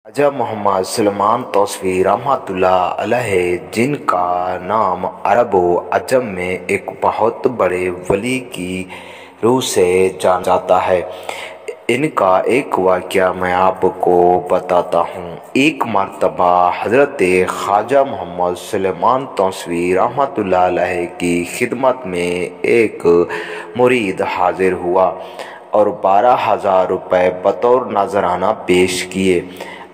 ख्वाजा मोहम्मद सुलेमान तौसीफ़ी रहमतुल्लाह अलैह, जिनका नाम अरब व अजम में एक बहुत बड़े वली की रूह से जाना जाता है। इनका एक वाक़या मैं आपको बताता हूँ। एक मर्तबा हज़रत ख्वाजा मोहम्मद सुलेमान तौसीफ़ी रहमतुल्लाह अलैह की खिदमत में एक मुरीद हाज़िर हुआ और 12,000 रुपये बतौर नजराना पेश किए।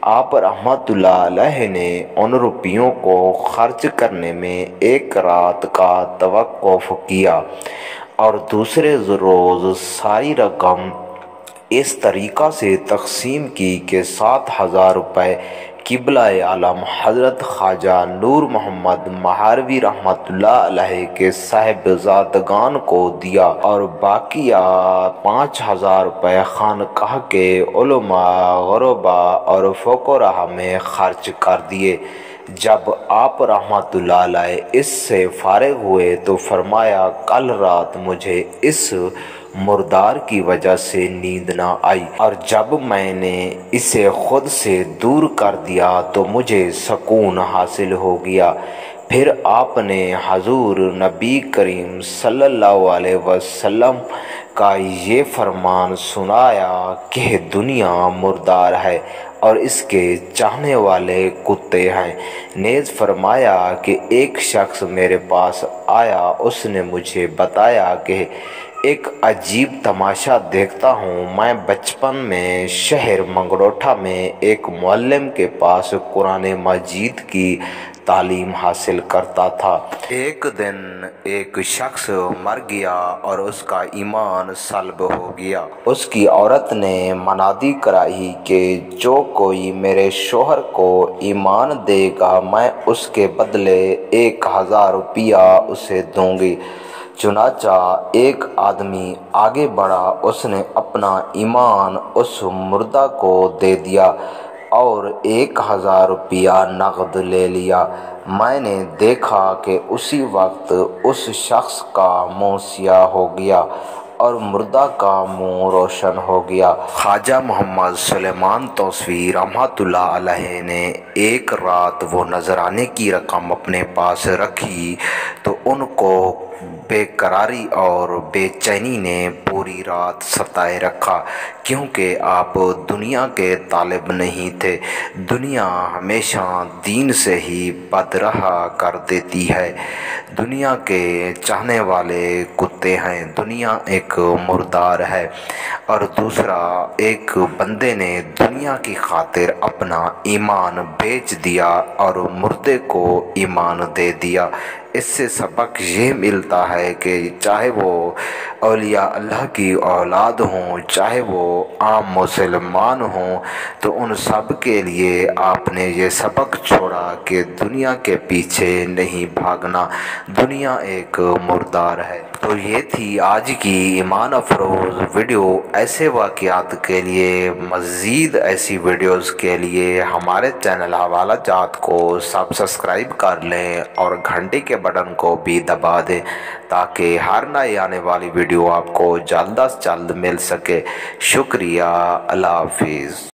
आप रहमतुल्लाह अलैह ने उन रुपयों को खर्च करने में एक रात का तवक्कुफ़ किया और दूसरे रोज़ सारी रकम इस तरीक़ा से तक़सीम की कि 7,000 रुपये क़िबला-ए आलम हज़रत ख्वाजा नूर मोहम्मद महारवी रहमतुल्लाह अलैह के साहिबज़ादगान को दिया और बाकिया 5,000 रुपये खानकाह के उलमा, ग़ुरबा और फ़ुक़रा में खर्च कर दिए। जब आप रहमतुल्लाह अलैह इससे फ़ारिग़ हुए तो फरमाया, कल रात मुझे इस मुर्दार की वजह से नींद न आई और जब मैंने इसे खुद से दूर कर दिया तो मुझे सुकून हासिल हो गया। फिर आपने हजूर नबी करीम सल्लल्लाहु अलैहि वसल्लम का ये फरमान सुनाया कि दुनिया मुर्दार है और इसके चाहने वाले कुत्ते हैं। नेज़ फरमाया कि एक शख्स मेरे पास आया, उसने मुझे बताया कि एक अजीब तमाशा देखता हूँ। मैं बचपन में शहर मंगरोठा में एक मुअल्लिम के पास कुरान मजीद की तालीम हासिल करता था। एक दिन एक शख्स मर गया और उसका ईमान सल्ब हो गया। उसकी औरत ने मनादी कराई कि जो कोई मेरे शोहर को ईमान देगा मैं उसके बदले 1,000 रुपया उसे दूंगी। चुनाचा एक आदमी आगे बढ़ा, उसने अपना ईमान उस मुर्दा को दे दिया और 1,000 रुपया नकद ले लिया। मैंने देखा कि उसी वक्त उस शख्स का मुँह सियाह हो गया और मुर्दा का मुँह रोशन हो गया। ख्वाजा मोहम्मद सुलेमान तौसीफ़ी रहमतुल्लाह अलैह ने एक रात वो नजराने की रकम अपने पास रखी तो उनको बेकरारी और बेचैनी ने पूरी रात सताए रखा, क्योंकि आप दुनिया के तालिब नहीं थे। दुनिया हमेशा दीन से ही बदराह कर देती है। दुनिया के चाहने वाले कुत्ते हैं। दुनिया एक मुर्दार है। और दूसरा, एक बंदे ने दुनिया की खातिर अपना ईमान बेच दिया और मुर्दे को ईमान दे दिया। इससे सबक ये मिलता है कि चाहे वो औलिया अल्लाह की औलाद हों, चाहे वो आम मुसलमान हों, तो उन सब के लिए आपने ये सबक छोड़ा कि दुनिया के पीछे नहीं भागना। दुनिया एक मुर्दार है। तो ये थी आज की ईमान अफरोज़ वीडियो। ऐसे वाक़यात के लिए, मज़ीद ऐसी वीडियोज़ के लिए हमारे चैनल हवाला जात को सब्सक्राइब कर लें और घंटे के बटन को भी दबा दें ताकि हर नई आने वाली वीडियो आपको जल्द से जल्द मिल सके। शुक्रिया। अल्लाह हाफिज़।